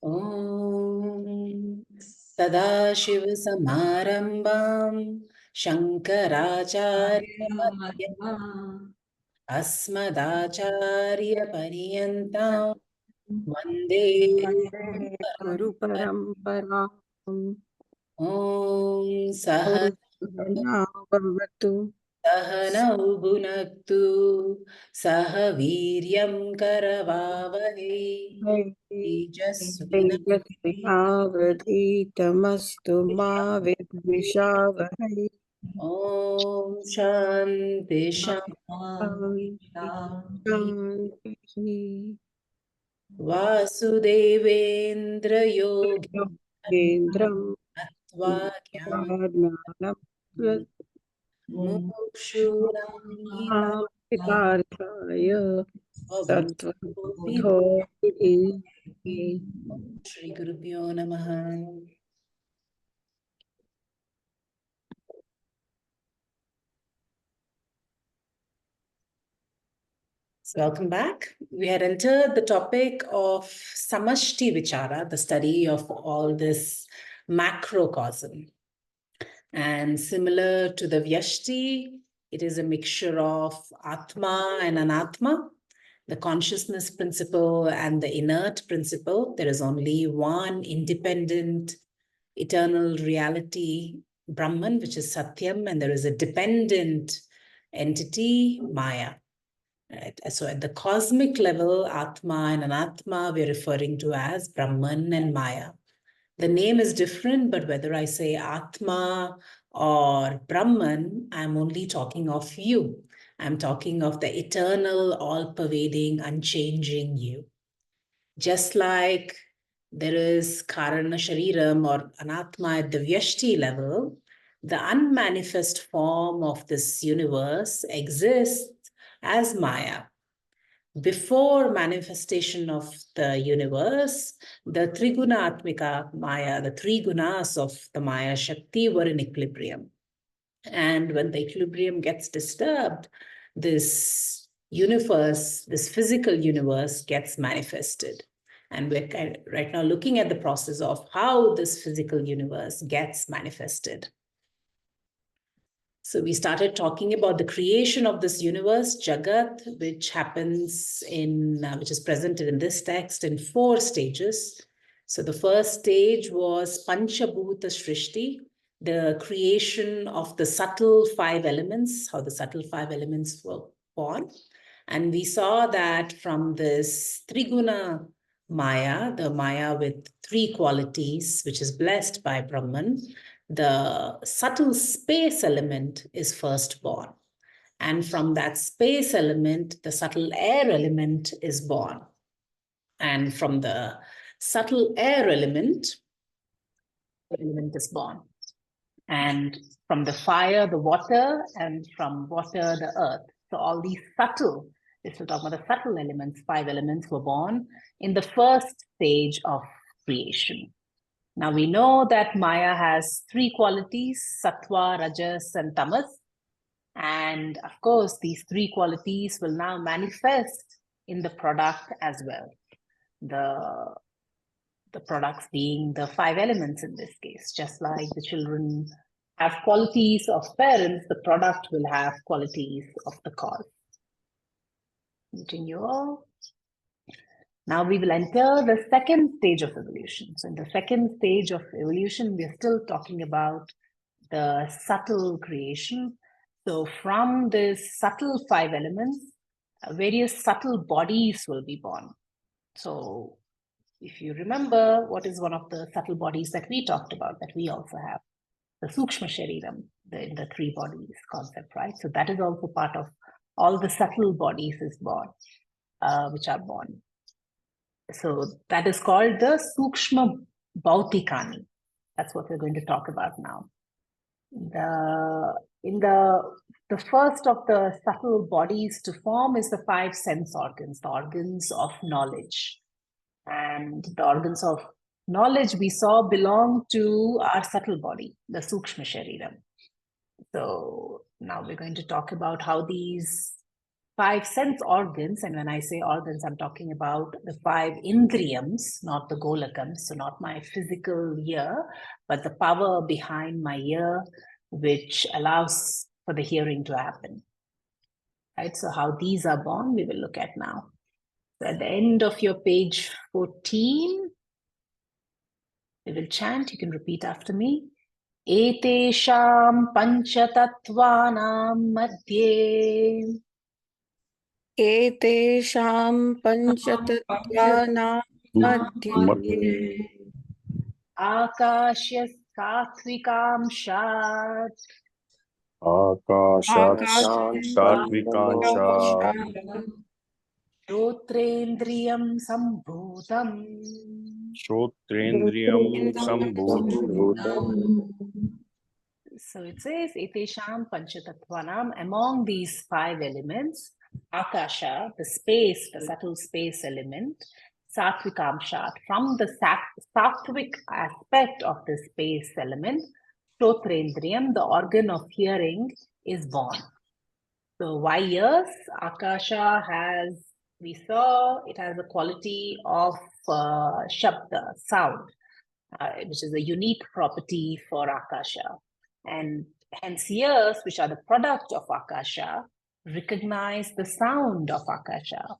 Om Sadashivasamarambam Shankaracharya Asmadacharya Paryantam Vande Guru Guru Parampara. Parampara Om Sahana Bhavatu Sahanau Bhunaktu Saha Viryam Karavavahe Tejasvinavadhitam Tamastu Ma Vidvishavahai Om Shanti Shanti Shanti Vasudevendra Yogi Yogindram Tattva Gyana Jnanam Mukshurangita Pitarthaya Tattva Svabhuti Bodhi Shri Gurubhyo Namaha. So welcome back. We had entered the topic of Samashti Vichara, the study of all this macrocosm. And similar to the Vyashti, it is a mixture of Atma and Anatma, the consciousness principle and the inert principle. There is only one independent, eternal reality, Brahman, which is Satyam, and there is a dependent entity, Maya. Right? So at the cosmic level, Atma and Anatma, we're referring to as Brahman and Maya. The name is different, but whether I say Atma or Brahman, I'm only talking of you. I'm talking of the eternal, all-pervading, unchanging you. Just like there is Karana Shariram or Anatma at the Vyashti level, the unmanifest form of this universe exists as Maya. Before manifestation of the universe, the Triguna Maya, the three gunas of the Maya Shakti were in equilibrium. And when the equilibrium gets disturbed, this universe, this physical universe gets manifested. And we're right now looking at the process of how this physical universe gets manifested. So we started talking about the creation of this universe, Jagat, which happens which is presented in this text in 4 stages. So the first stage was Panchabhuta Shrishti, the creation of the subtle 5 elements, how the subtle 5 elements were born. And we saw that from this Triguna Maya, the Maya with 3 qualities, which is blessed by Brahman, the subtle space element is first born. And from that space element, the subtle air element is born. And from the subtle air element, the element is born. And from the fire, the water, and from water, the earth. So all these subtle, this will talk about the subtle elements, 5 elements were born in the first stage of creation. Now we know that Maya has 3 qualities, Sattva, Rajas, and Tamas. And of course, these 3 qualities will now manifest in the product as well. The products being the 5 elements in this case, just like the children have qualities of parents, the product will have qualities of the cause. Meeting you all. Now we will enter the second stage of evolution. So in the second stage of evolution, we are still talking about the subtle creation. So from this subtle 5 elements, various subtle bodies will be born. So if you remember, what is one of the subtle bodies that we talked about, that we also have? The Sukshma Shariram, the 3 bodies concept, right? So that is also part of all the subtle bodies is born, which are born. So that is called the Sukshma Bhautikani. That's what we're going to talk about now. The first of the subtle bodies to form is the 5 sense organs, the organs of knowledge. And the organs of knowledge we saw belong to our subtle body, the Sukshma Shariram. So now we're going to talk about how these 5 sense organs, and when I say organs, I'm talking about the 5 indriyams, not the golakams, so not my physical ear, but the power behind my ear, which allows for the hearing to happen. Right, so how these are born, we will look at now. So at the end of your page 14, we will chant, you can repeat after me. Etesham panchatattvanam madhye एतेषां पञ्चतत्त्वानां मध्ये akashya sattvikamshat आकाशात् आकाशं सात्विकांशात् श्रोत्रेन्द्रियं सम्भूतम् श्रोत्रेन्द्रियं सम्भूतं So it says, Etesham Panchatattvanam, among these 5 elements, Akasha, the space, the subtle space element, Sattvikamshat, from the sattvic aspect of the space element, Shrotrendriyam, the organ of hearing, is born. So why ears? Akasha has, we saw, it has a quality of shabda, sound, which is a unique property for Akasha. And hence ears, which are the product of Akasha, recognize the sound of Akasha.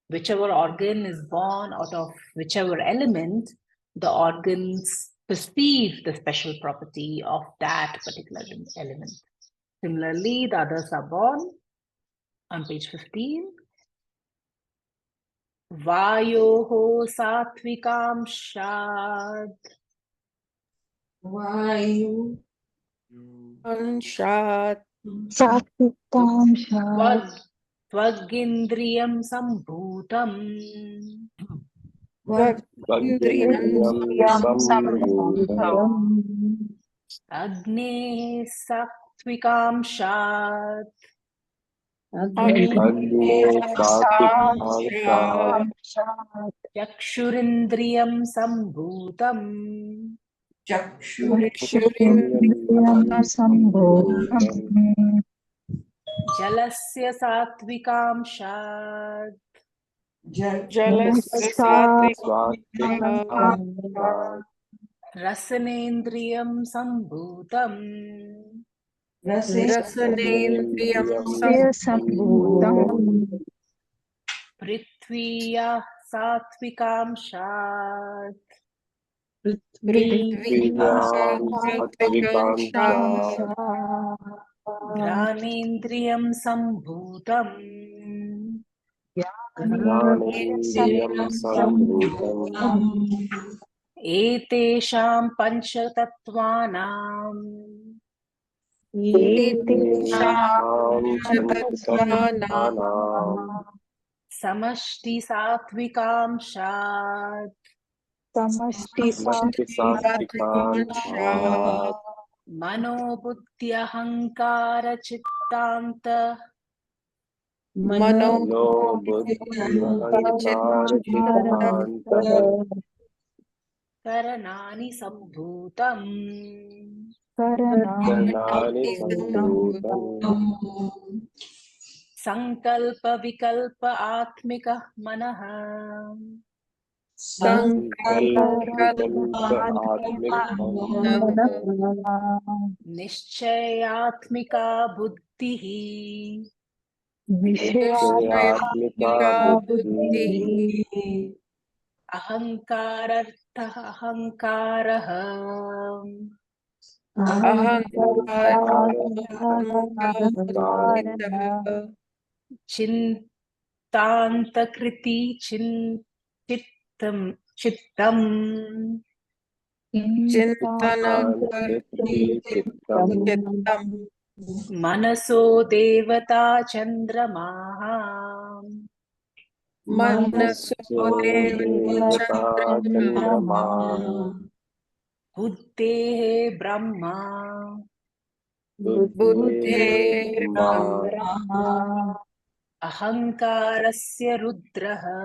Whichever organ is born out of whichever element, the organs perceive the special property of that particular element. Similarly, the others are born on page 15. Vayoho sattvikamshat Vayu अंशात् Sattvikamshat Tvagindriyam sambhutam त्वगिन्द्रियं भगेन्द्रियं सम्भूतं Agne sattvikamshat अग्ने सात्विकांशात् Chakshurindriyam sambhutam Chakshurindriyam Sambhutam Jalasya sattvikamshat जलस्य सात्विकं सात्विकांशात् Rasanendriyam sambhutam रसनेन्द्रियं Sambhutam Prithviya sattvikamshat पृथिव्यां सात्विकांशात् Granendriyam sambhutam ज्ञानेन्द्रियं सम्भूतं Etesham panchatattvanam एतेषां पञ्चतत्त्वानां Samashti sattvikamshat Samashti सात्विकांशात् Mano buddhi ahankara chittanta मनो नो बुद्धिरहङ्कारचित्तान्तः Karanani sambhutam करणानि सम्भूतम् Sankalpa vikalpa atmika manaha सङ्कल्पविकल्प आत्मिकः Nishchayatmika buddhihi निश्चयात्मिका बुद्धिः Ahankarartha ahankaraha Chintantakriti chittam चिन्तनं Manaso devata chandramaha मनसो देवता चन्द्रमा Buddhehe Brahma बुद्धेः Brahma Ahankarasya Rudraha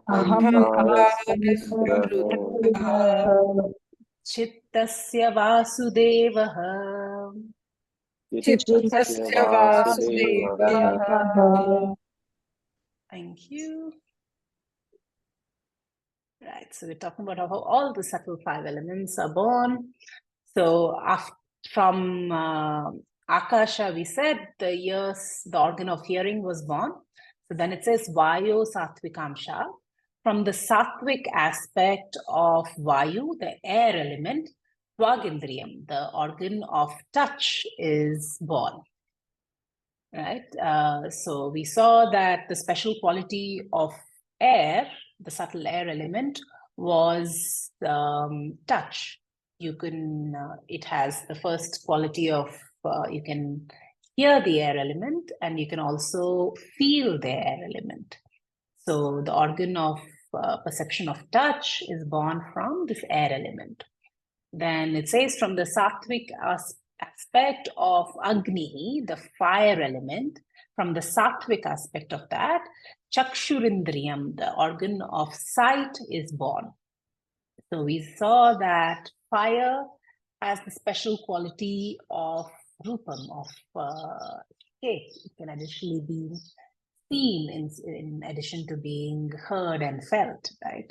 अहङ्कारः Chittasya Vasudevaha Chittasya Vasudevah. Thank you. Right, so we're talking about how all the subtle five elements are born. So from Akasha, we said the ears, the organ of hearing was born. So then it says Vayu Satvikamsha. From the sattvic aspect of Vayu, the air element, Tvagindriyam, the organ of touch, is born. Right? So we saw that the special quality of air, the subtle air element, was touch. You can, it has the first quality of, you can hear the air element and you can also feel the air element. So the organ of perception of touch is born from this air element. Then it says from the sattvic aspect of Agni, the fire element, from the sattvic aspect of that, Chakshurindriyam, the organ of sight, is born. So we saw that fire has the special quality of rupam, of shape. It can additionally be seen in addition to being heard and felt, right?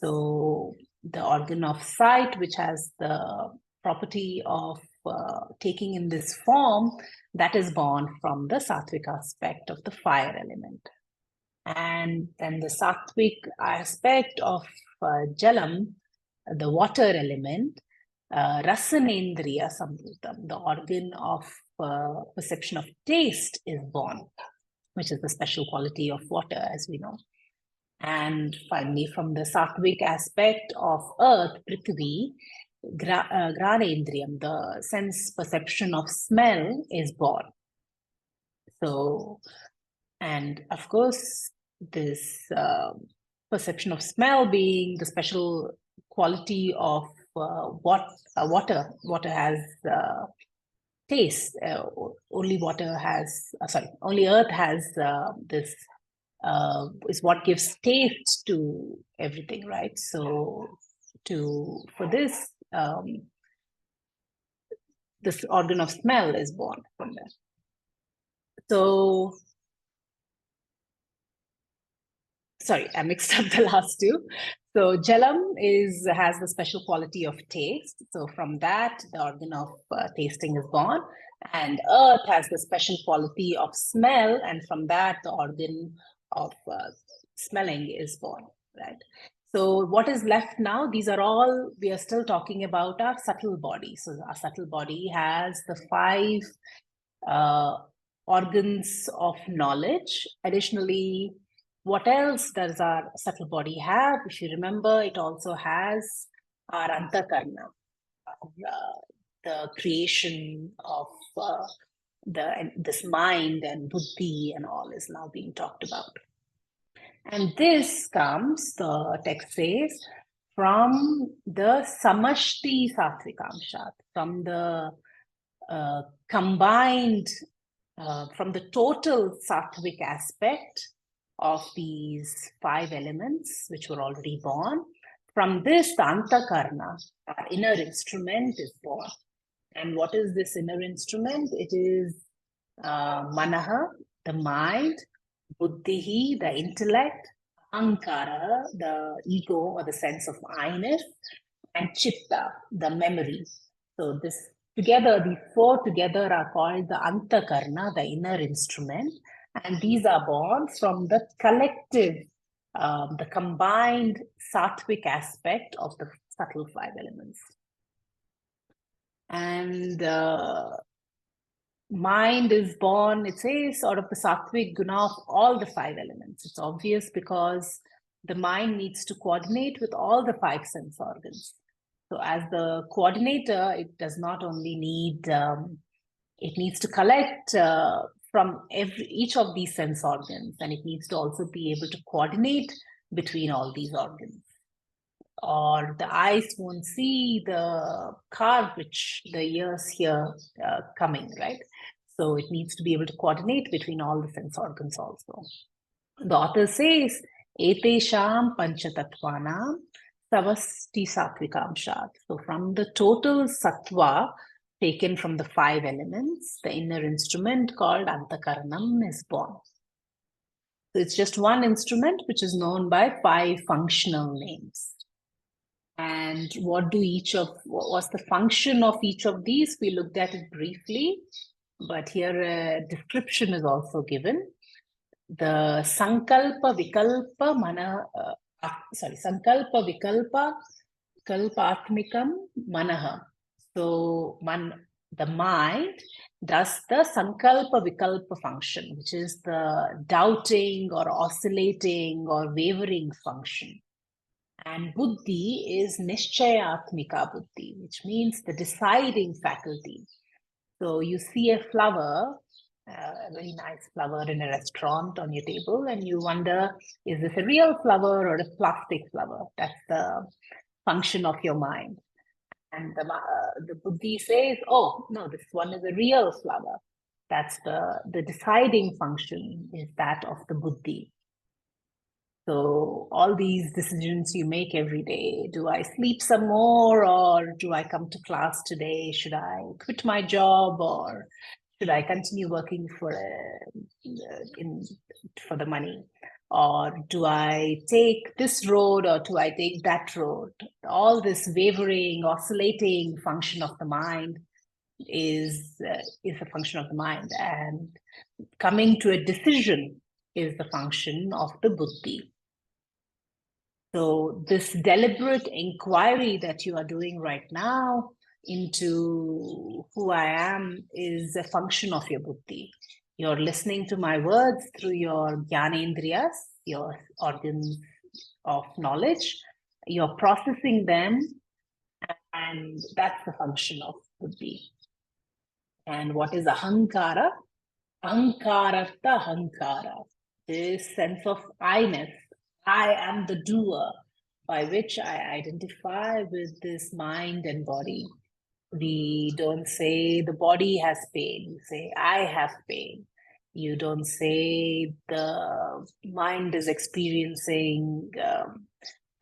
So the organ of sight, which has the property of taking in this form, that is born from the sattvic aspect of the fire element. And then the sattvic aspect of jalam, the water element, rasanendriya samrutam, the organ of perception of taste, is born, which is the special quality of water, as we know. And finally, from the sattvic aspect of earth, Prithvi, Granendriyam, the sense perception of smell, is born. So, and of course, this perception of smell being the special quality of water. Water has taste. Only water has, only earth has this, is what gives taste to everything, right? So for this, this organ of smell is born from there. So, sorry, I mixed up the last two. So jalam has the special quality of taste. So from that, the organ of tasting is born. And earth has the special quality of smell. And from that, the organ of smelling is born, right? So what is left now? These are all, we are still talking about our subtle body. So our subtle body has the five organs of knowledge. Additionally, what else does our subtle body have? If you remember, it also has our antakarna, the creation of this mind and buddhi and all is now being talked about. And this comes, the text says, from the samashti sattvikamshat, from the combined, from the total sattvic aspect of these five elements, which were already born. From this, the antakarna, our inner instrument, is born. And what is this inner instrument? It is manaha, the mind, buddhihi, the intellect, ankara, the ego or the sense of I-ness, and chitta, the memory. So this together, these four together are called the antakarna, the inner instrument. And these are born from the collective, the combined sattvic aspect of the subtle five elements. And mind is born, it says, out of the sattvic guna of all the five elements. It's obvious because the mind needs to coordinate with all the five sense organs. So as the coordinator, it does not only need, it needs to collect from each of these sense organs, and it needs to also be able to coordinate between all these organs. Or the eyes won't see the car which the ears hear coming, right? So it needs to be able to coordinate between all the sense organs also. The author says, Etesham panchatattvanam savasti sattvikamshat. So from the total sattva taken from the 5 elements, the inner instrument called Antakaranam is born. So it's just one instrument which is known by 5 functional names. And what's the function of each of these? We looked at it briefly, but here a description is also given. The Sankalpa Vikalpa Sankalpa Vikalpa Kalpatmikam Manaha. So the mind does the Sankalpa Vikalpa function, which is the doubting or oscillating or wavering function. And Buddhi is Nishchayatmika Buddhi, which means the deciding faculty. So you see a flower, a very nice flower in a restaurant on your table, and you wonder, is this a real flower or a plastic flower? That's the function of your mind. And the Buddhi says, oh, no, this one is a real flower. That's the deciding function is that of the Buddhi. So all these decisions you make every day, do I sleep some more, or do I come to class today? Should I quit my job, or should I continue working for the money? Or do I take this road, or do I take that road? All this wavering, oscillating function of the mind is a function of the mind, and coming to a decision is the function of the Buddhi. So this deliberate inquiry that you are doing right now into who I am is a function of your Buddhi. You're listening to my words through your Jnanendriyas, your organs of knowledge. You're processing them, and that's the function of Buddhi. And what is Ahankara? Ahankarartha Ahankara, this sense of I-ness. I am the doer, by which I identify with this mind and body. We don't say the body has pain, you say I have pain. You don't say the mind is experiencing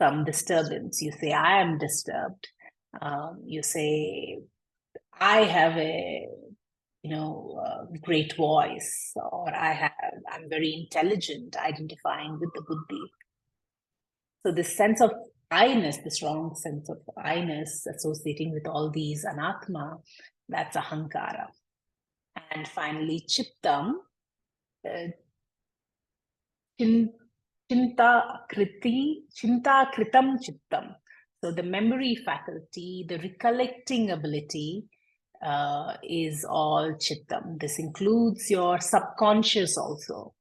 some disturbance, you say I am disturbed. You say I have a great voice, or I'm very intelligent, identifying with the Buddhi. So this sense of I-ness, the strong sense of I-ness associating with all these anatma, that's ahankara. And finally, chittam, chinta kritam chittam. So the memory faculty, the recollecting ability is all chittam. This includes your subconscious also.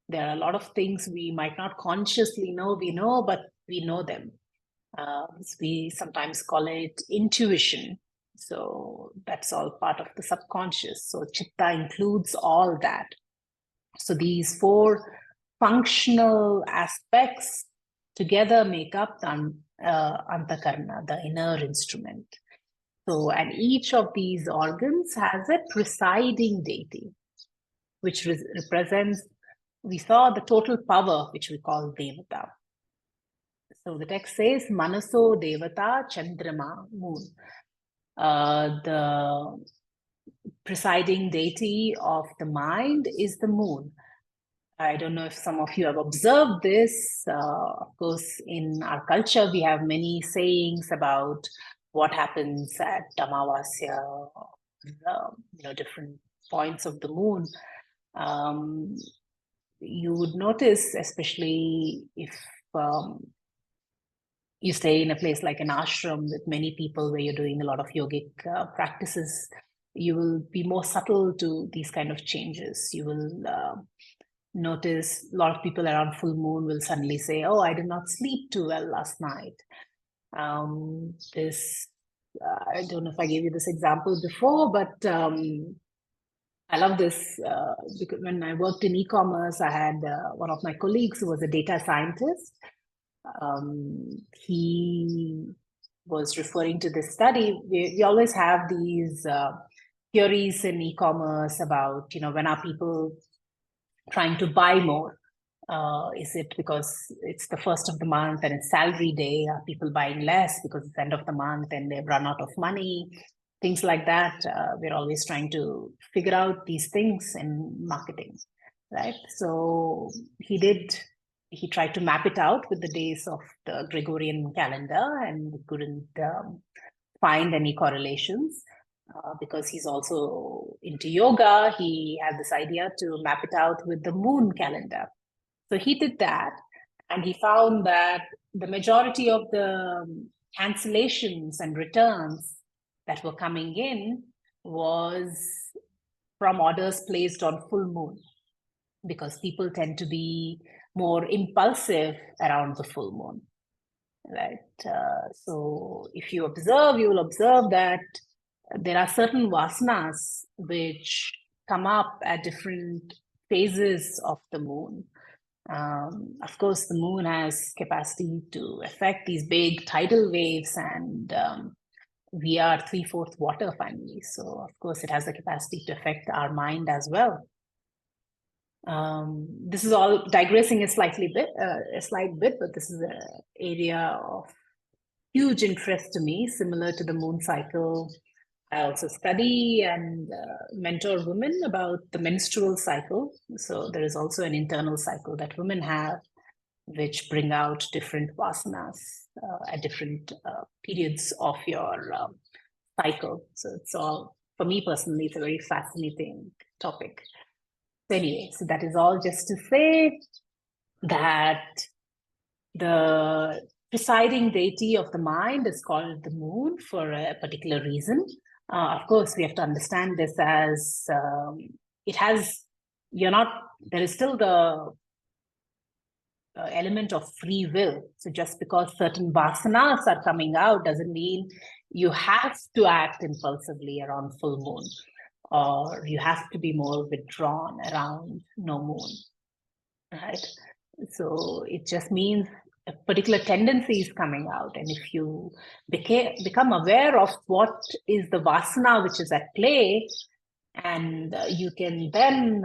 There are a lot of things we might not consciously know, but we know them. We sometimes call it intuition. So that's all part of the subconscious. So chitta includes all that. So these 4 functional aspects together make up the antakarna, the inner instrument. So, and each of these organs has a presiding deity, which represents, we saw the total power, which we call Devata. So the text says, Manaso Devata Chandrama, moon. The presiding deity of the mind is the moon. I don't know if some of you have observed this. Of course, in our culture, we have many sayings about what happens at Amavasya, different points of the moon. You would notice, especially if you stay in a place like an ashram with many people where you're doing a lot of yogic practices, you will be more subtle to these kind of changes. You will notice a lot of people around full moon will suddenly say, oh, I did not sleep too well last night. I don't know if I gave you this example before, but I love this because when I worked in e-commerce, I had one of my colleagues who was a data scientist. He was referring to this study. We always have these theories in e-commerce about, when are people trying to buy more? Is it because it's the first of the month and it's salary day? Are people buying less because it's end of the month and they've run out of money? things like that. We're always trying to figure out these things in marketing, right? So he tried to map it out with the days of the Gregorian calendar, and we couldn't find any correlations. Because he's also into yoga, he had this idea to map it out with the moon calendar. So he did that, and he found that the majority of the cancellations and returns that were coming in was from orders placed on full moon, because people tend to be more impulsive around the full moon, right? So if you observe, you will observe that there are certain vasanas which come up at different phases of the moon. Of course, the moon has capacity to affect these big tidal waves, and we are 3/4 water finally. So of course, it has the capacity to affect our mind as well. This is all digressing a slight bit, but this is an area of huge interest to me, similar to the moon cycle. I also study and mentor women about the menstrual cycle. So there is also an internal cycle that women have, which bring out different vasanas at different periods of your cycle. So it's all, for me personally, it's a very fascinating topic. So anyway, so that is all just to say that the presiding deity of the mind is called the moon for a particular reason. Of course, we have to understand this as there is still the element of free will. So just because certain vasanas are coming out doesn't mean you have to act impulsively around full moon, or you have to be more withdrawn around no moon, right? So it just means a particular tendency is coming out, and if you become aware of what is the vasana which is at play, and you can then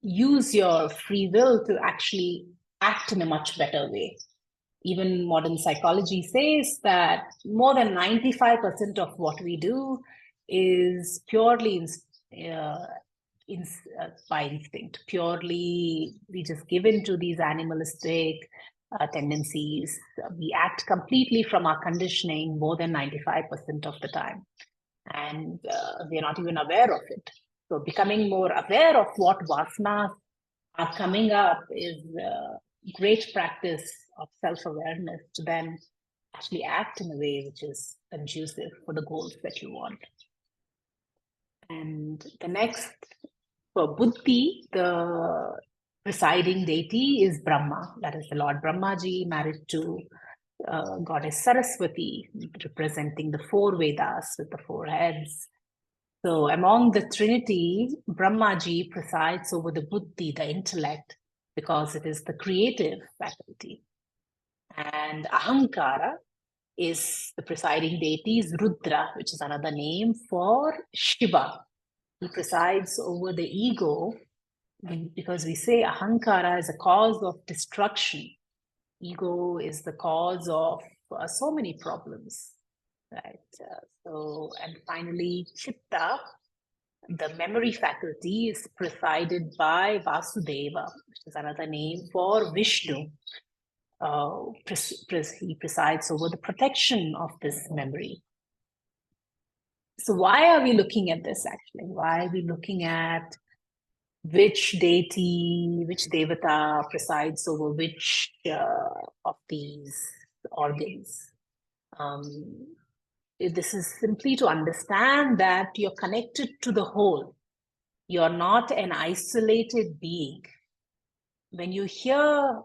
use your free will to actually act in a much better way. Even modern psychology says that more than 95% of what we do is purely by instinct. Purely, we just give in to these animalistic tendencies. We act completely from our conditioning more than 95% of the time. And we're not even aware of it. So becoming more aware of what vasanas are coming up is a great practice of self-awareness to then actually act in a way which is conducive for the goals that you want. And the next, for Buddhi, the presiding deity is Brahma. That is the Lord Brahmaji, married to goddess Saraswati, representing the 4 Vedas with the 4 heads. So among the Trinity, Brahmaji presides over the Buddhi, the intellect, because it is the creative faculty. And Ahankara is the presiding deity, is Rudra, which is another name for Shiva. He presides over the ego, because we say Ahankara is a cause of destruction. Ego is the cause of so many problems, right? And finally, Chitta, the memory faculty, is presided by Vasudeva, which is another name for Vishnu. He presides over the protection of this memory. So why are we looking at this actually? Why are we looking at which deity, which devata presides over which of these organs? This is simply to understand that you're connected to the whole. You're not an isolated being. When you hear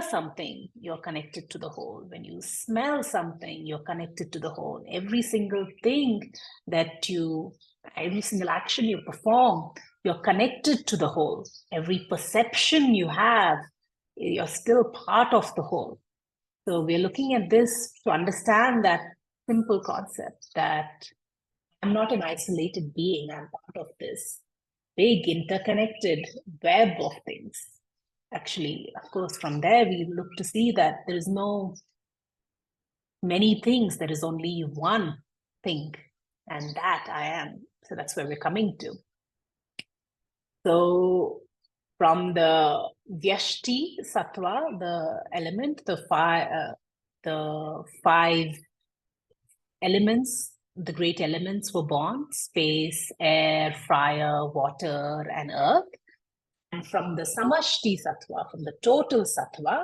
something, you're connected to the whole. When you smell something, you're connected to the whole. Every single action you perform, you're connected to the whole. Every perception you have, you're still part of the whole. So we're looking at this to understand that simple concept that I'm not an isolated being. I'm part of this big interconnected web of things. Actually, of course, from there, we look to see that there is no many things. There is only one think, and that I am. So that's where we're coming to. So from the Vyashti Sattva, the element, the five elements, the great elements were born: space, air, fire, water, and earth. And from the Samashti Sattva, from the total Sattva,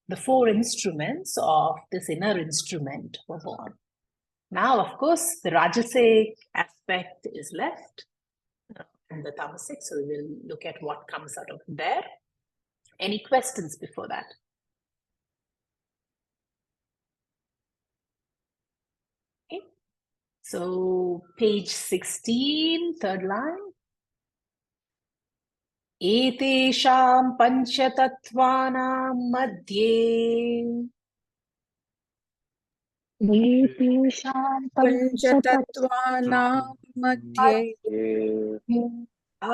the four instruments of this inner instrument were born. Now, of course, the Rajasic aspect is left and the Tamasic, so we will look at what comes out of there. Any questions before that? Okay. So page 16, third line. Etesham panchatattvanam madhye एतेषां पञ्चतत्त्वानां मध्ये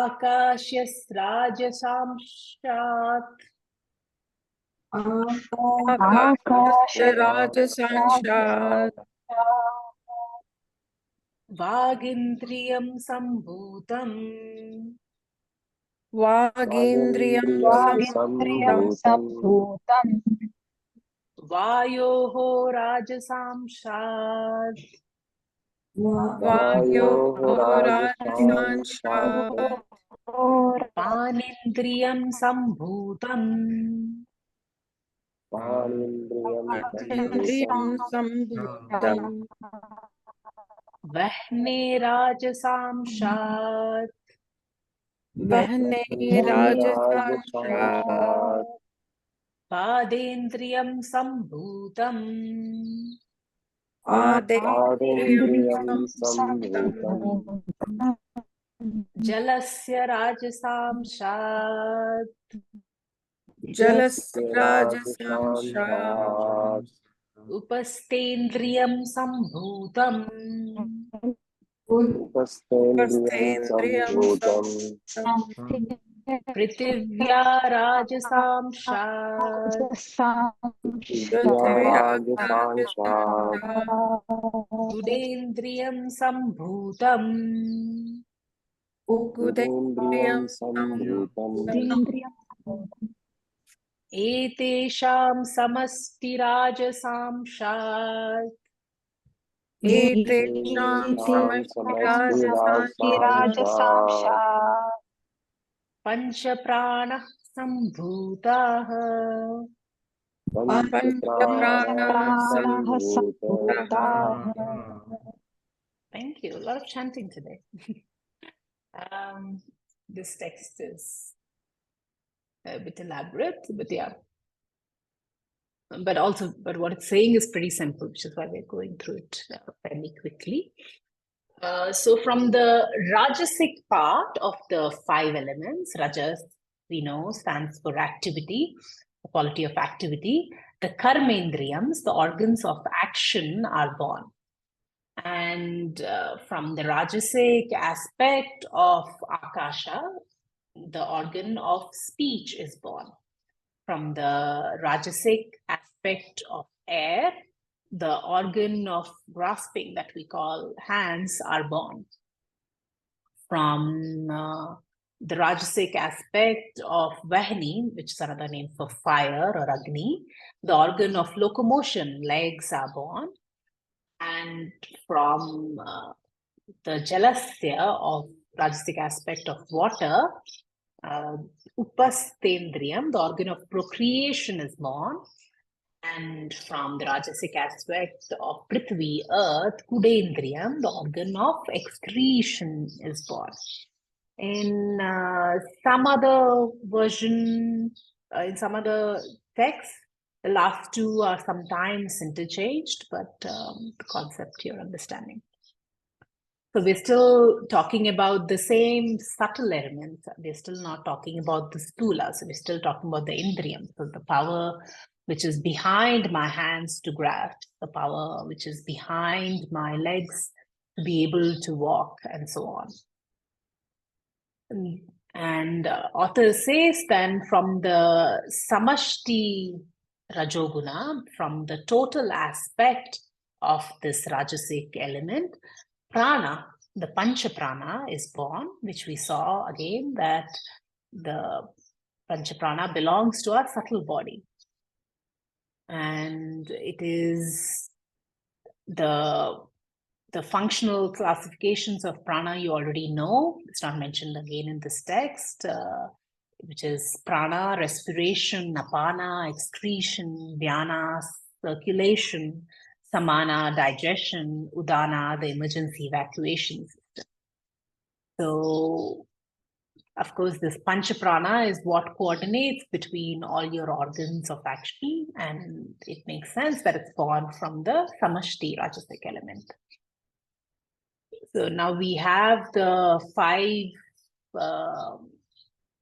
akashyasrajasamshat आकाशस्य राजसांशात् vagindriyam sambhutam वागीन्द्रियं सम्भूतं vayoho rajasamshat वायोः राजसांशात् panindriyam sambhutam इन्द्रियं सम्भूतं vahne rajasamshat वह्ने राजसांशात् padendriyam sambhutam आदेन्द्रियं सम्भूतं jalasya rajasamshat जलस्य राजसांशात् upastendriyam sambhutam उपस्थेन्द्रियं सम्भूतं prithivya rajasamshat पृथिव्या राजसांशात् udendriyam sambhutam उगुदेन्द्रियं सम्भूतं etesham samasti rajasamshat एतेषां समष्टिराजसांशात् राजसांशात् pancha prana sambhutah. पञ्चप्राणाः सम्भूताः Thank you. A lot of chanting today. This text is a bit elaborate, but yeah. But what it's saying is pretty simple, which is why we're going through it fairly quickly. So from the Rajasic part of the five elements, Rajas, we know, stands for activity, the quality of activity. The Karmendriyams, the organs of action, are born. And from the Rajasic aspect of Akasha, the organ of speech is born. From the Rajasic aspect of air, the organ of grasping that we call hands are born. From the Rajasic aspect of Vahini, which is another name for fire or Agni, the organ of locomotion, legs, are born. And from the Jalasya of Rajasic aspect of water, Upastendriyam, the organ of procreation, is born. And from the Rajasic aspect of Prithvi, earth, Kudendriyam, the organ of excretion, is born. In some other version, in some other texts, the last two are sometimes interchanged, but the concept you're understanding. So we're still talking about the same subtle elements. We're still not talking about the stula. So we're still talking about the indriyam. So the power which is behind my hands to grasp, the power which is behind my legs to be able to walk, and so on. And author says then from the Samashti Rajoguna, from the total aspect of this Rajasic element. Prana, the Pancha Prana, is born, which we saw again that the Pancha Prana belongs to our subtle body. And it is the functional classifications of prana you already know. It's not mentioned again in this text, which is prana, respiration, apana, excretion, dhyana, circulation, samana, digestion, udana, the emergency evacuation system. So, of course, this pancha prana is what coordinates between all your organs of action, and it makes sense that it's born from the samashti rajasic element. So now we have the 5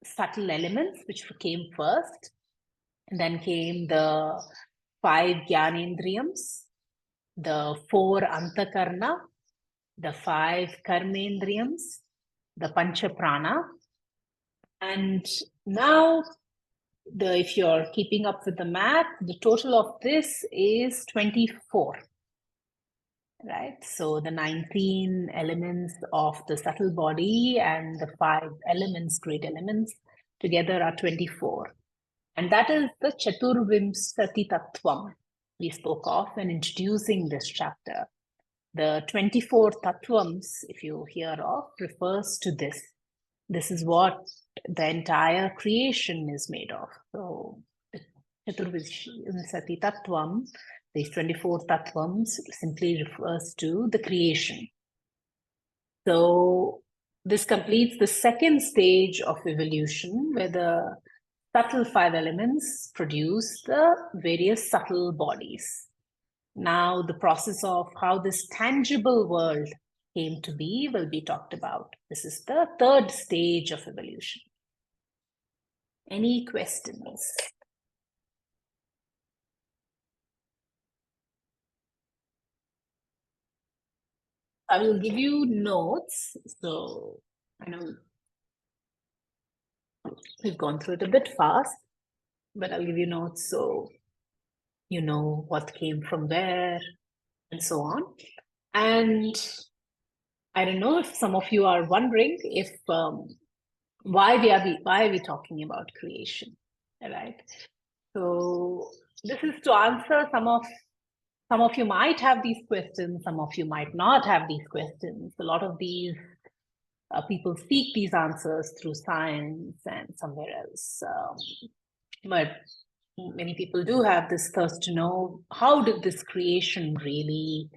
subtle elements which came first, and then came the 5 jnanendriyams, the 4 antakarna, the 5 karmendriyams, the pancha prana, and now if you're keeping up with the math, the total of this is 24. Right, so the 19 elements of the subtle body and the 5 elements, great elements, together are 24. And that is the Chaturvimsati Tattvam we spoke of when introducing this chapter. The 24 Tattvams, if you hear of, refers to this. This is what the entire creation is made of. So the Chaturvimsati Tattvam, these 24 tattvams, simply refers to the creation. So this completes the second stage of evolution, where the subtle 5 elements produce the various subtle bodies. Now the process of how this tangible world came to be will be talked about. This is the third stage of evolution. Any questions? I will give you notes. So I know we've gone through it a bit fast, but I'll give you notes so you know what came from where and so on. And I don't know if some of you are wondering if why are we talking about creation, right? So this is to answer some of you might have these questions, some of you might not have these questions. A lot of these people seek these answers through science and somewhere else. But many people do have this thirst to know, how did this creation really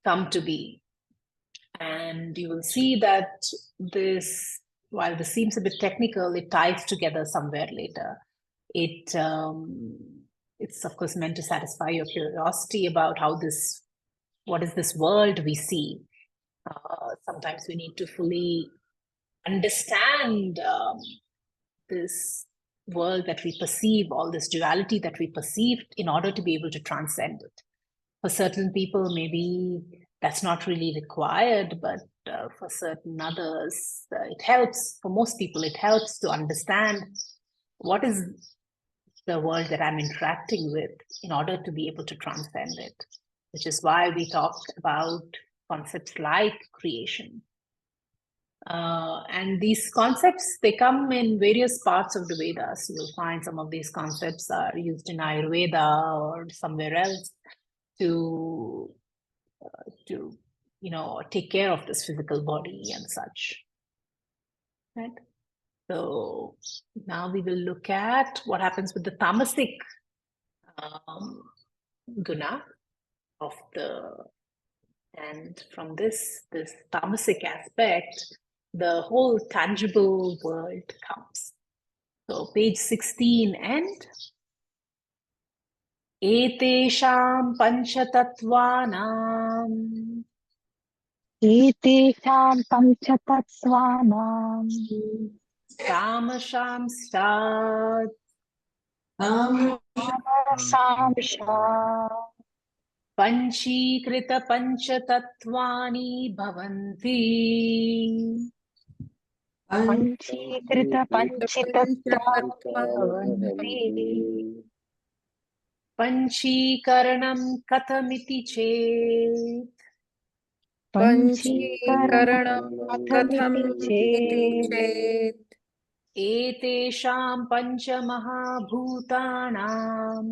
come to be? And you will see that this, while this seems a bit technical, it ties together somewhere later. It's of course meant to satisfy your curiosity about what is this world we see. Sometimes we need to fully understand this world that we perceive, all this duality that we perceive, in order to be able to transcend it. For certain people, maybe that's not really required, but for certain others, it helps. For most people, it helps to understand what is the world that I'm interacting with in order to be able to transcend it, which is why we talked about concepts like creation. And these concepts, they come in various parts of the Vedas. You'll find some of these concepts are used in Ayurveda or somewhere else to take care of this physical body and such. Right? So now we will look at what happens with the tamasic guna of and from this tamasic aspect, the whole tangible world comes. So page 16 and etesham panchatattvanam Etesham panchatattvanam tamasham stat samsha panchikrita panchatatvani bhavanti panchikrita panchitattva bhavanti. Panchikaranam katamiti chet. Panchikaranam kathamiti chet. Etesham panchamahabhutanam.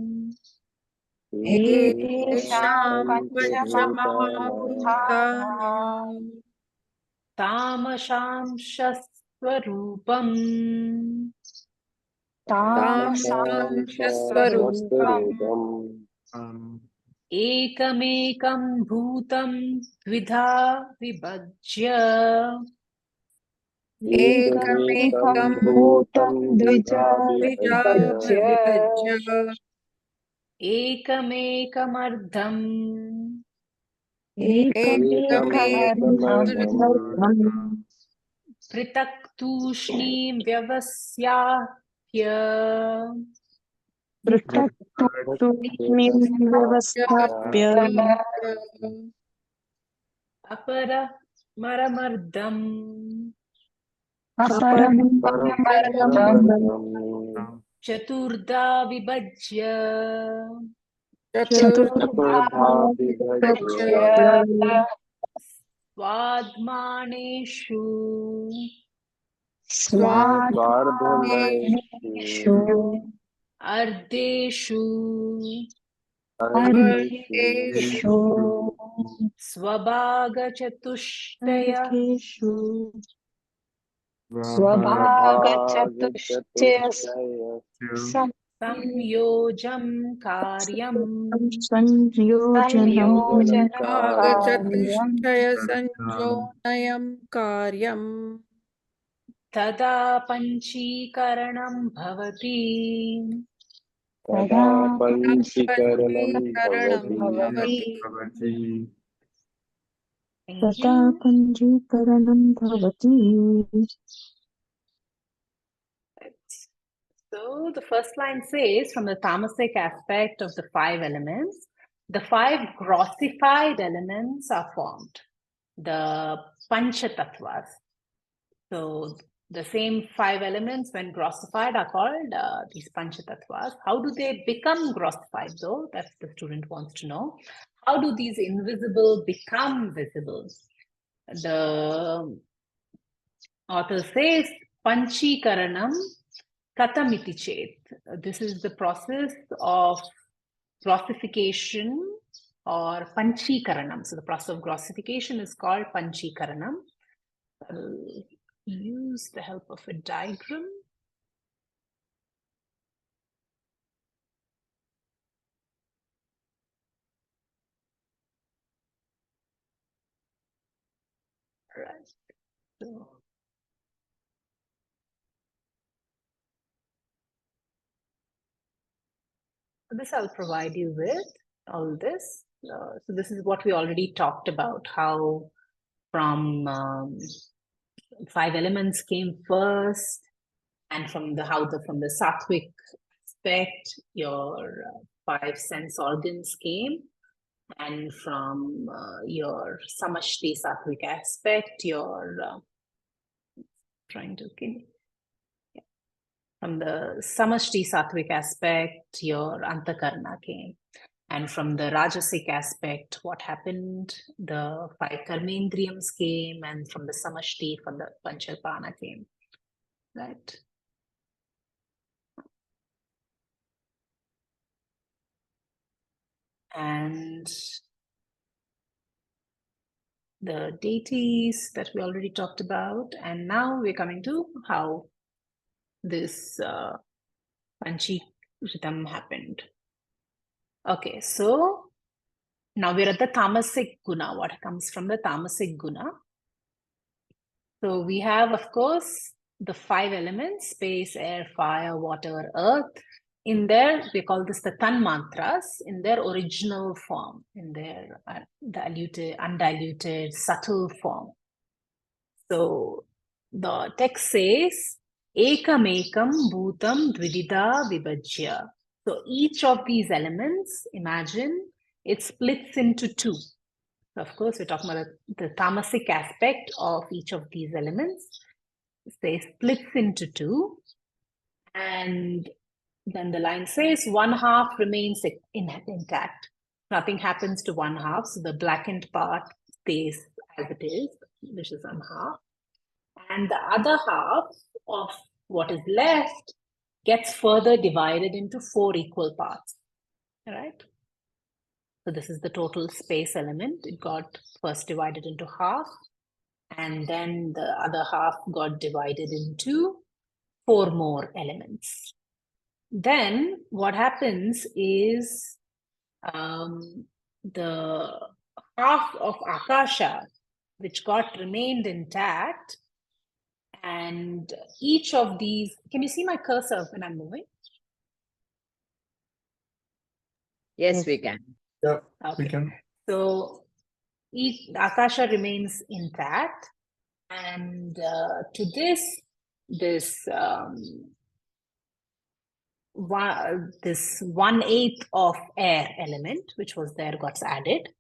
Etesham panchamabhutanam. Tamasham shasvarupam. Tamasam swarupam. Ekamekam bhutam dvidha vibhajya. Ekam bhutam dvija vibhajya. Ekamekamardham. Ekamekamardham. Pritak tushnim vyavasyahya. Prutak tushnim vyavasthapya. Apara maramardham. Aparam paramardham. Chaturdha vibhajya. Chaturdha vibhajya. Swadmaneshu. Swadharmaneshu. Ardeshu. Ardeshu. Swabhaga chatushtaya. Swabhagachatushtaya Samyojam karyam. sanyojanam karyam. Tada panchikaranam bhavati. Tada Panchikaranam bhavati. bhavati. Thank Tata you. panchikaranam bhavati. So the first line says, from the tamasic aspect of the 5 elements, the 5 grossified elements are formed, the pancha tattvas. So the same 5 elements, when grossified, are called these pancha tattvas. How do they become grossified, though? That's the student wants to know. How do these invisible become visible? The author says, Panchikaranam katamiti chet. This is the process of grossification or panchikaranam. So the process of grossification is called panchikaranam. I'll use the help of a diagram. Right. So this I'll provide you with, all this. So this is what we already talked about, how from 5 elements came first, and from the sattvic aspect, your 5 sense organs came, and from your samashti sattvic aspect, your from the samashti sattvic aspect, your antakarna came. And from the rajasic aspect, what happened? The 5 karmendriyams came, and from the samashti, from the panchalpana came. Right? And the deities that we already talked about. And now we're coming to how this Panchikritam happened. Okay, so now we're at the tamasic guna, what comes from the tamasic guna. So we have, of course, the 5 elements, space, air, fire, water, earth. In there, we call this the tan mantras in their original form, in their undiluted, subtle form. So the text says, Ekam ekam bhutam dvidida vibhajya. So each of these elements, imagine, it splits into 2. So of course, we're talking about the tamasic aspect of each of these elements. Say splits into 2. And then the line says 1/2 remains intact. Nothing happens to 1/2, so the blackened part stays as it is, which is 1/2. And the other half of what is left gets further divided into 4 equal parts. All right. So this is the total space element. It got first divided into half, and then the other half got divided into 4 more elements. Then what happens is the half of Akasha, which got remained intact, and each of these, can you see my cursor when I'm moving? Yes, we can. Yeah, Okay. we can. So each Akasha remains intact, and to this 1/8 of air element, which was there, got added.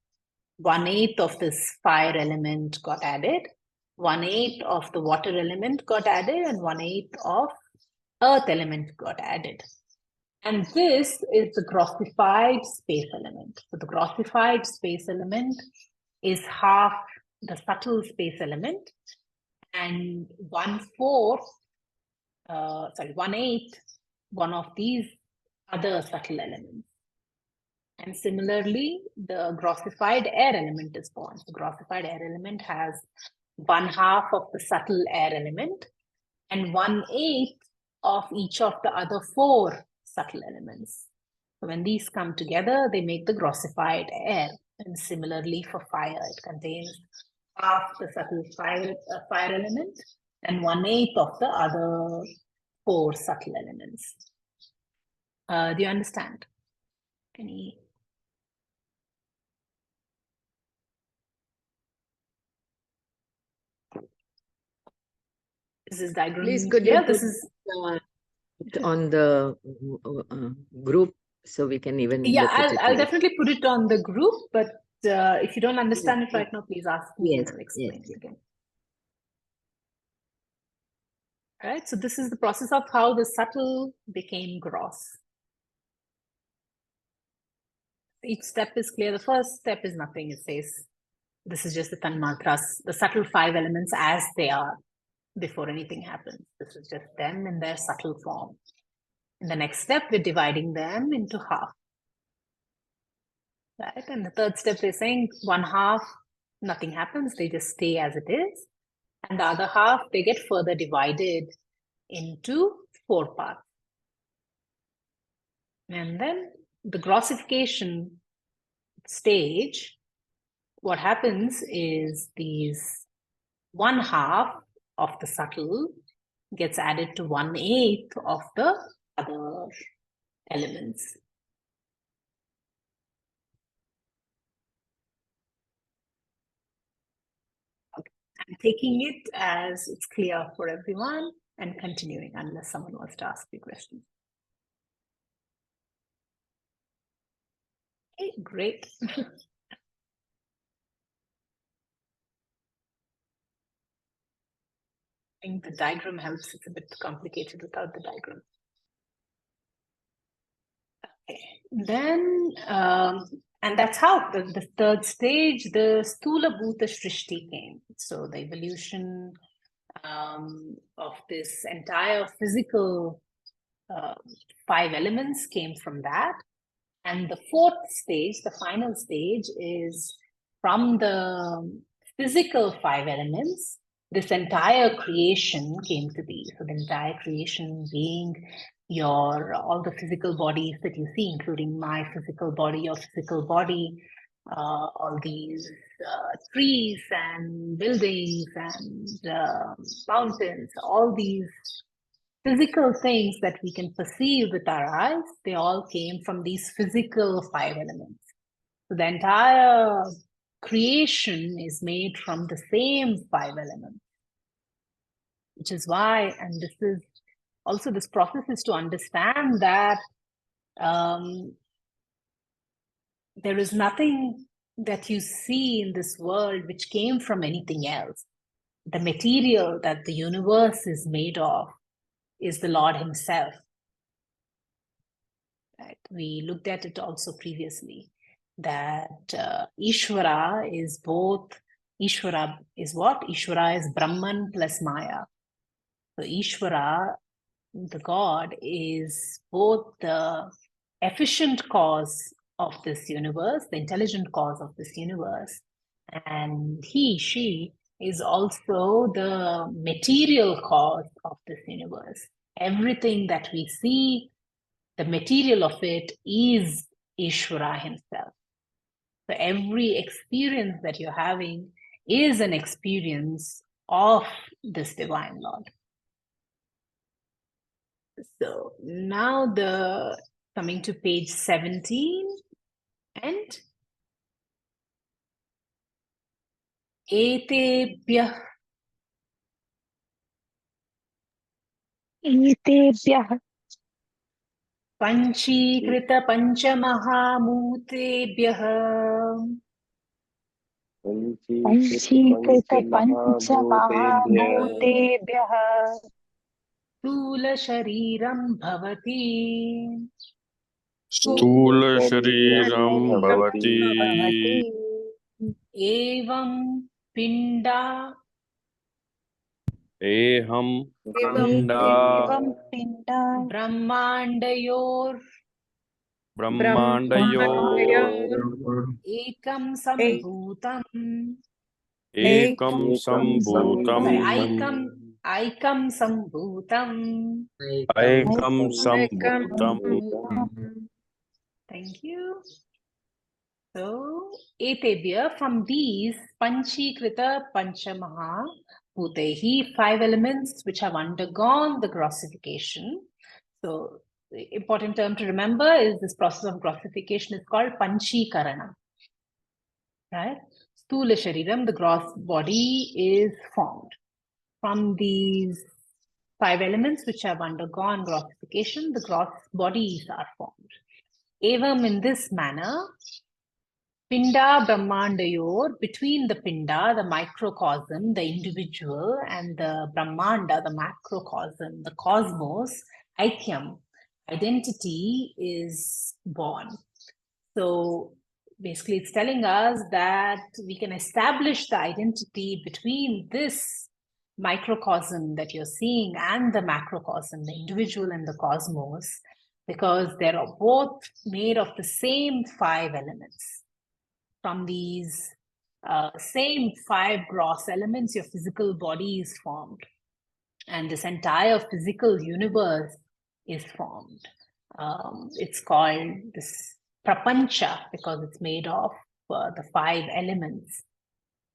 1/8 of this fire element got added. 1/8 of the water element got added, and 1/8 of earth element got added. And this is the grossified space element. So the grossified space element is half the subtle space element, and 1/8 one of these other subtle elements. And similarly, the grossified air element is born. The grossified air element has 1/2 of the subtle air element and 1/8 of each of the other 4 subtle elements. So when these come together, they make the grossified air. And similarly for fire, it contains half the subtle fire element and 1/8 of the other 4 subtle elements. Do you understand? Any? Is this diagram? Please, could you Yeah, put this is it on the group so we can even yeah. look at it I'll later? definitely put it on the group, but if you don't understand it right now, please ask me and Yes, I'll explain yes. it again. All right. So this is the process of how the subtle became gross. Each step is clear. The first step is nothing. It says this is just the tanmatras, the subtle 5 elements as they are before anything happens. This is just them in their subtle form. In the next step, we're dividing them into half. Right? And the third step, we're saying 1/2, nothing happens. They just stay as it is. And the other half, they get further divided into 4 parts. And then the grossification stage, what happens is these 1/2 of the subtle gets added to 1/8 of the other elements. Okay. I'm taking it as it's clear for everyone and continuing unless someone wants to ask me questions. Okay, great. I think the diagram helps. It's a bit complicated without the diagram. Okay, then, and that's how the third stage, the Sthula Bhuta Srishti came. So the evolution of this entire physical 5 elements came from that. And the 4th stage, the final stage, is from the physical 5 elements, this entire creation came to be. So the entire creation being all the physical bodies that you see, including my physical body, your physical body, all these trees and buildings and mountains, all these physical things that we can perceive with our eyes, they all came from these physical 5 elements. So the entire creation is made from the same 5 elements, which is why, and this is also, this process is to understand that there is nothing that you see in this world which came from anything else. The material that the universe is made of is the Lord himself. Right? We looked at it also previously, that Ishvara is both, Ishvara is what? Ishvara is Brahman plus Maya. So Ishvara, the God, is both the efficient cause of this universe, the intelligent cause of this universe, and she is also the material cause of this universe. Everything that we see, the material of it is Ishvara himself. So every experience that you're having is an experience of this Divine Lord. So now coming to page 17 and etebhyah एतेभ्यः panchīkrita panchamahāmūtebhyah पंचीकृत पंचमहाभूतेभ्यः स्थूल शरीरं भवति स्थूलशरीरं भवति एवं पिंडा एहं पिण्डा एवं पिण्डा ब्रह्माण्डयोर् एकं सम्भूतम् एकं सम्भूतम् ऐकं सम्भूतम् ऐकं सम्भूतम् Thank you. So, etebhya, from these panchikrita panchamaha bhutehi, 5 elements which have undergone the grossification. So, the important term to remember is this process of grossification is called panchikaranam. Right? Stula shariram, the gross body, is formed. From these 5 elements which have undergone grossification, the gross bodies are formed. Evam, in this manner, Pinda Brahmandayor, between the Pinda, the microcosm, the individual, and the Brahmanda, the macrocosm, the cosmos, Aikyam, identity is born. So basically it's telling us that we can establish the identity between this microcosm that you're seeing and the macrocosm, the individual and the cosmos, because they're both made of the same 5 elements. From these same 5 gross elements, your physical body is formed. And this entire physical universe is formed. It's called this prapancha because it's made of the 5 elements.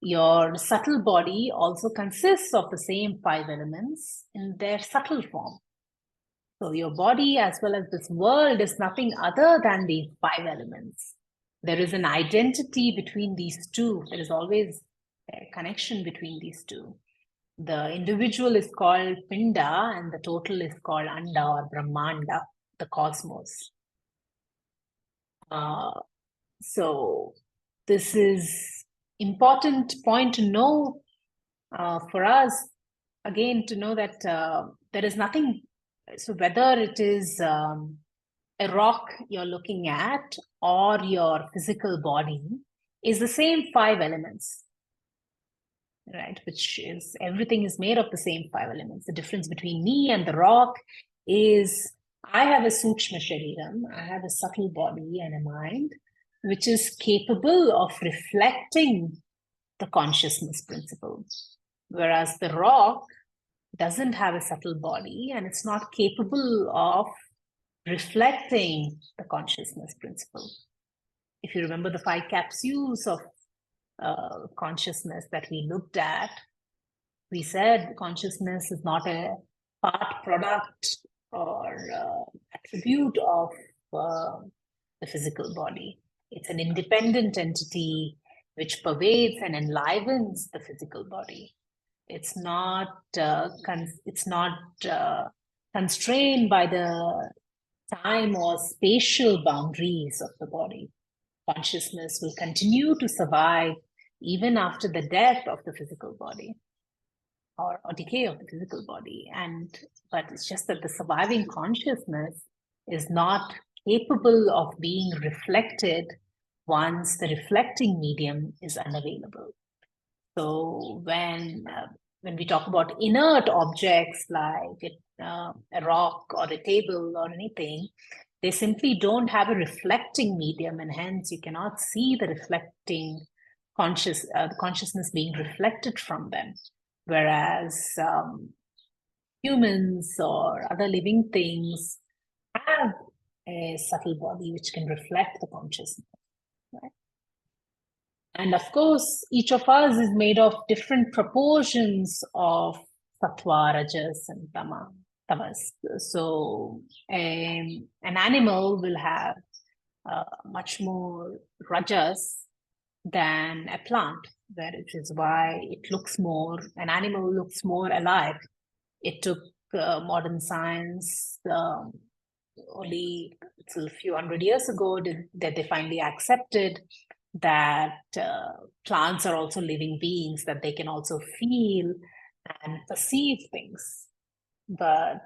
Your subtle body also consists of the same 5 elements in their subtle form. So your body as well as this world is nothing other than these 5 elements. There is an identity between these two. There is always a connection between these two. The individual is called Pinda and the total is called Anda or Brahmanda, the cosmos. So this is important point to know for us, again, to know that there is nothing, so whether it is a rock you're looking at or your physical body is the same 5 elements, right? Which is, everything is made of the same 5 elements. The difference between me and the rock is I have a sukshma shariram, I have a subtle body and a mind, which is capable of reflecting the consciousness principle. Whereas the rock doesn't have a subtle body and it's not capable of reflecting the consciousness principle. If you remember the 5 capsules of consciousness that we looked at, we said consciousness is not a part, product, or attribute of the physical body. It's an independent entity which pervades and enlivens the physical body. It's not constrained by the time or spatial boundaries of the body. Consciousness will continue to survive even after the death of the physical body or decay of the physical body. But it's just that the surviving consciousness is not capable of being reflected once the reflecting medium is unavailable. So when we talk about inert objects like a rock or a table or anything, they simply don't have a reflecting medium, and hence you cannot see the reflecting consciousness being reflected from them. Whereas humans or other living things have a subtle body which can reflect the consciousness. Right? And of course, each of us is made of different proportions of sattva, rajas, and tamas. So an animal will have much more rajas than a plant, which is why it looks more, an animal looks more alive. It took modern science only a few hundred years ago that they finally accepted that plants are also living beings, that they can also feel and perceive things. But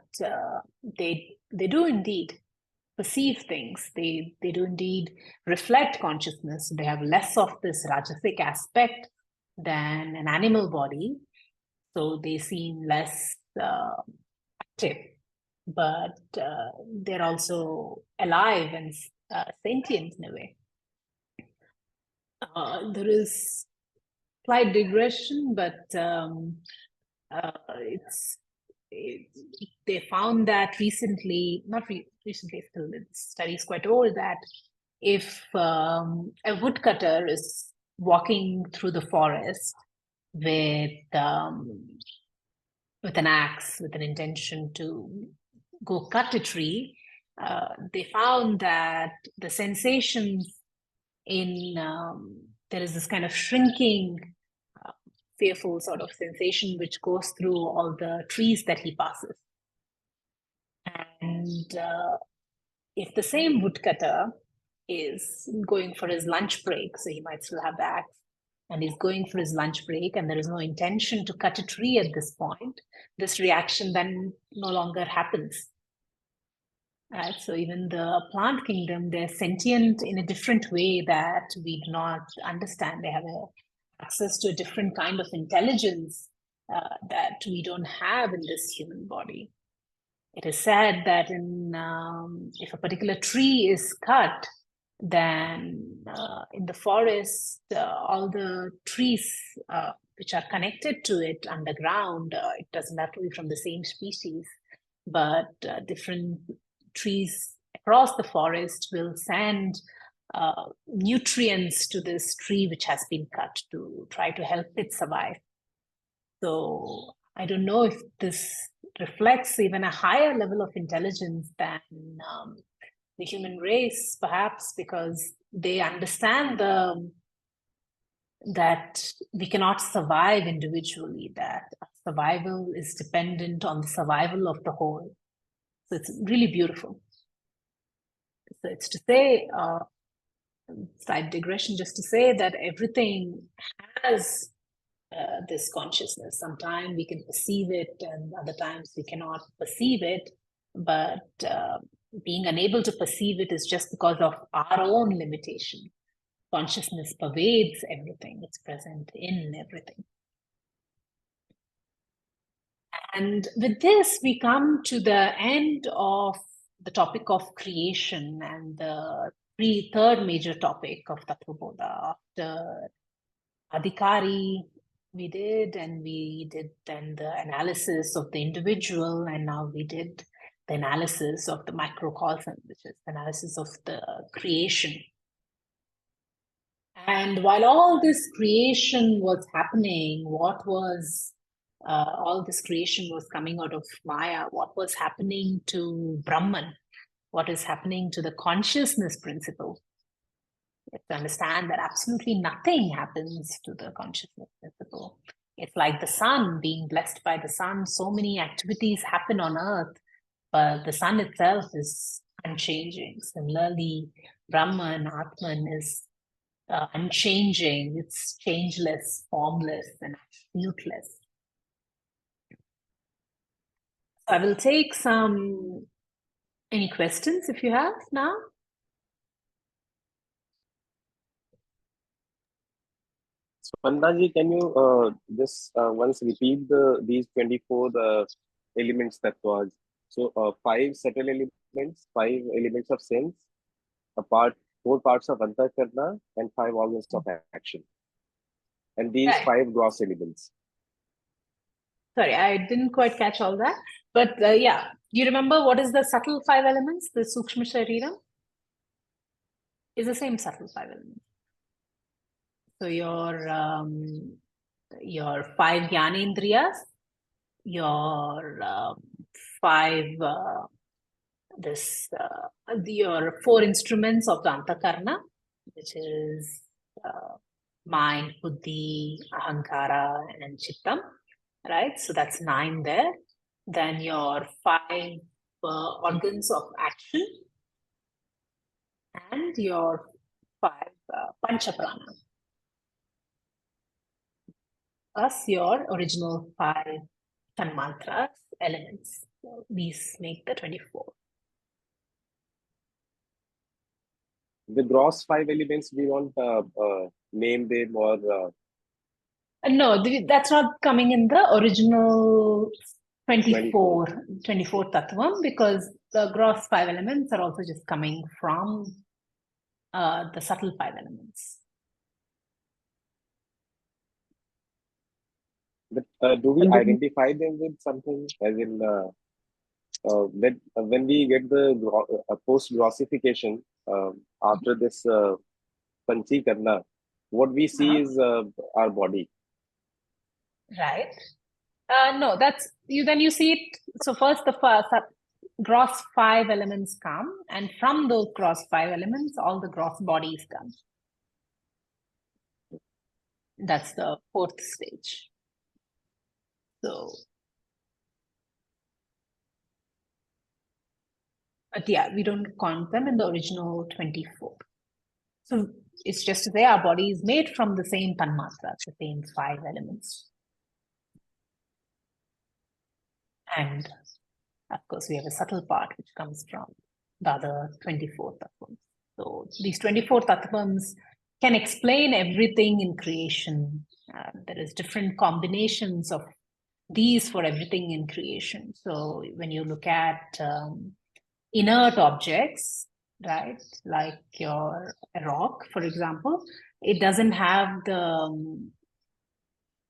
they do indeed perceive things. They do indeed reflect consciousness. They have less of this rajasic aspect than an animal body, so they seem less active, but they're also alive and sentient in a way. There is slight digression, but they found that recently, recently, still the study is quite old, that if a woodcutter is walking through the forest with an axe, with an intention to go cut a tree, they found that the sensations in there is this kind of shrinking, fearful sort of sensation which goes through all the trees that he passes. And if the same woodcutter is going for his lunch break, so he might still have the axe, and he's going for his lunch break, and there is no intention to cut a tree at this point, this reaction then no longer happens. Right? So even the plant kingdom, they're sentient in a different way that we do not understand. They have access to a different kind of intelligence that we don't have in this human body. It is said that if a particular tree is cut, then in the forest, all the trees which are connected to it underground, it doesn't have to be from the same species, but different trees across the forest will send nutrients to this tree which has been cut to try to help it survive. So I don't know if this reflects even a higher level of intelligence than the human race, perhaps because they understand that we cannot survive individually, that survival is dependent on the survival of the whole. So it's really beautiful. So it's to say, slight digression, just to say that everything has this consciousness. Sometimes we can perceive it and other times we cannot perceive it, but being unable to perceive it is just because of our own limitation. Consciousness pervades everything. It's present in everything. And with this, we come to the end of the topic of creation and the third major topic of Tattva Bodha. After Adhikari, we did then the analysis of the individual, and now we did the analysis of the macrocosm, which is the analysis of the creation. And while all this creation was happening, all this creation was coming out of Maya, what was happening to Brahman? What is happening to the consciousness principle? You have to understand that absolutely nothing happens to the consciousness principle. It's like the sun, being blessed by the sun. So many activities happen on earth, but the sun itself is unchanging. Similarly, Brahman, Atman is unchanging. It's changeless, formless, and absoluteless. I will take some Any questions if you have now? Pandaji, can you just once repeat these 24 elements that was? So 5 subtle elements, 5 elements of sense, four parts of Antakarna, and 5 organs of action. And these Right. 5 gross elements. Sorry, I didn't quite catch all that. But yeah, you remember what is the subtle 5 elements? The Sukshma Shariram is the same subtle 5 elements. So your 5 Jnanendriyas, your 5 your 4 instruments of the Antakarna, which is mind, buddhi, ahankara, and chittam, right? So that's 9 there. Then your 5 organs of action and your 5 panchaprana. Plus your original 5 tanmantras, elements. So these make the 24. The gross 5 elements, we want name them or No, that's not coming in the original 24 Tattvam, because the gross 5 elements are also just coming from the subtle 5 elements. But do we identify them with something? As in, when we get the post-grossification after this Panchikarna, what we see is our body. Right. No, that's you. Then you see it. So first, the gross 5 elements come, and from those gross 5 elements, all the gross bodies come. That's the 4th stage. So, but yeah, we don't count them in the original 24. So it's just to say our body is made from the same tanmatras, the same 5 elements. And of course, we have a subtle part which comes from the other 24 tattvams. So these 24 tattvams can explain everything in creation. There is different combinations of these for everything in creation. So when you look at inert objects, right, like a rock, for example, it doesn't have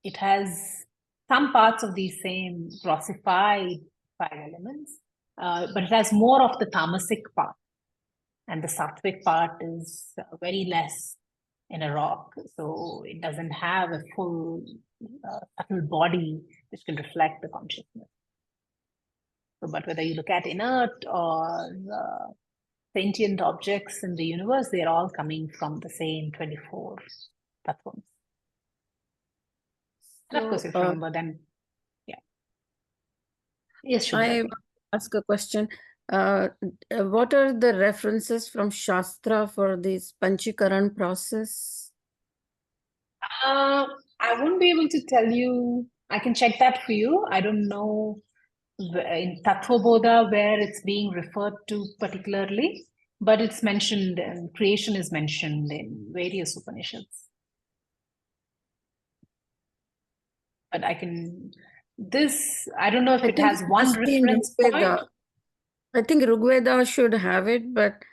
it has some parts of these same grossified 5 elements, but it has more of the tamasic part, and the sattvic part is very less in a rock, so it doesn't have a full subtle body which can reflect the consciousness. So, but whether you look at inert or sentient objects in the universe, they're all coming from the same 24 tattvams. And of course, if you remember them, yeah. Yes, Shubhra. I ask a question. What are the references from Shastra for this Panchikaran process? I won't be able to tell you. I can check that for you. I don't know in Tattva Bodha where it's being referred to particularly, but it's mentioned, and creation is mentioned in various Upanishads. But I can, I don't know if it has one reference point. I think Rigveda should have it, but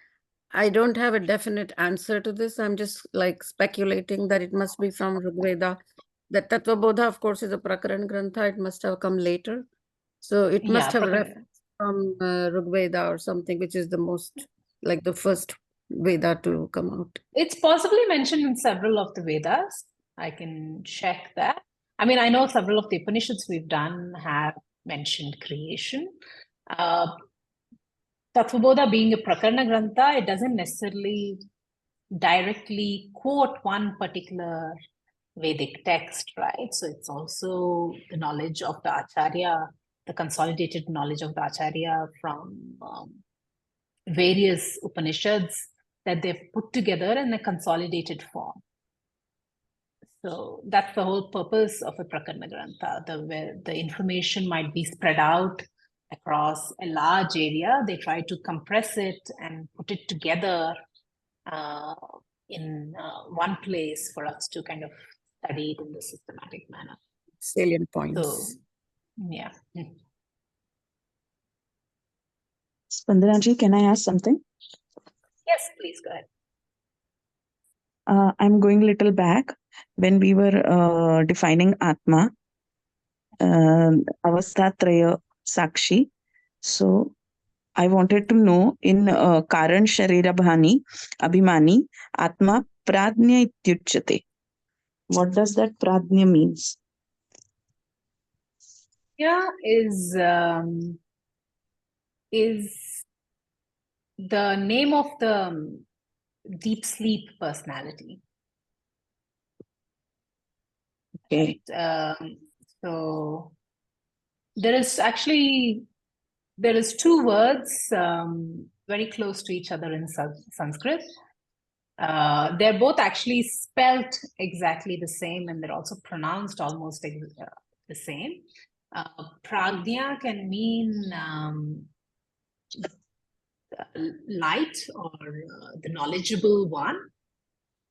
I don't have a definite answer to this. I'm just like speculating that it must be from Rigveda. The Tattva Bodha, of course, is a Prakaran Grantha. It must have come later. So it must have reference from Rigveda or something, which is the most, like the first Veda to come out. It's possibly mentioned in several of the Vedas. I can check that. I mean, I know several of the Upanishads we've done have mentioned creation. Tattva Bodha being a Prakarana Grantha, it doesn't necessarily directly quote one particular Vedic text, right? So it's also the knowledge of the Acharya, the consolidated knowledge of the Acharya from various Upanishads that they've put together in a consolidated form. So that's the whole purpose of a Prakarana Grantha, where the information might be spread out across a large area, they try to compress it and put it together in one place for us to kind of study it in the systematic manner. Salient points. So, yeah. Spandanaji, can I ask something? Yes, please go ahead. I'm going a little back when we were defining Atma, Avastatraya Sakshi. So I wanted to know in Karan Sharira Abhimani Atma Pradnya Ityuchyate. What does that Pradnya means? Yeah, is the name of the deep sleep personality. Okay. So there is two words very close to each other in Sanskrit. They're both actually spelt exactly the same, and they're also pronounced almost the same. Pragnya can mean light or the knowledgeable one,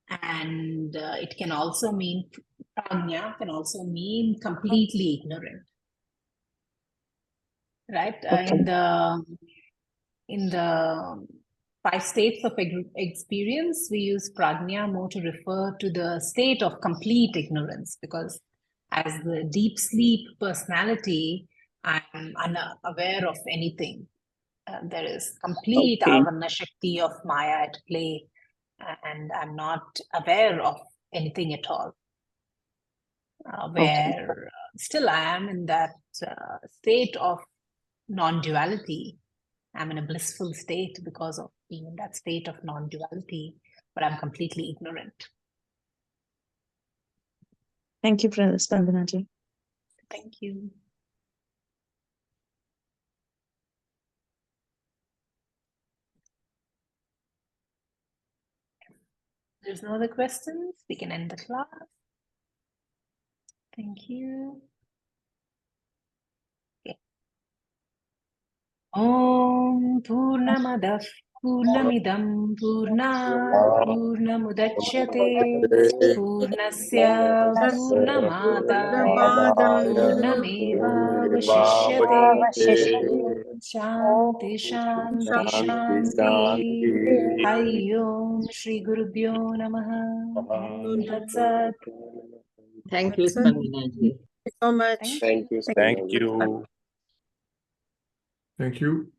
and it can also mean pragnya can also mean completely ignorant, right? Okay. In the 5 states of experience, we use pragnya more to refer to the state of complete ignorance, because as the deep sleep personality, I'm unaware of anything. There is complete avarna shakti of Maya at play, and I'm not aware of anything at all. Where still I am in that state of non-duality. I'm in a blissful state because of being in that state of non-duality, but I'm completely ignorant. Thank you, Spandanaji. Thank you. There's no other questions. We can end the class. Thank you. Okay. Om Purnamadah Purnamidam Purnat Purnamudachyate Purnasya Purnamadaaya Purnameva Vashishyate Shanti Shanti Shanti Hari Om Shri Gurubhyo Namaha Om Tat Sat. Thank you, Spandanaji. So much. Thank you. Thank you. Thank you.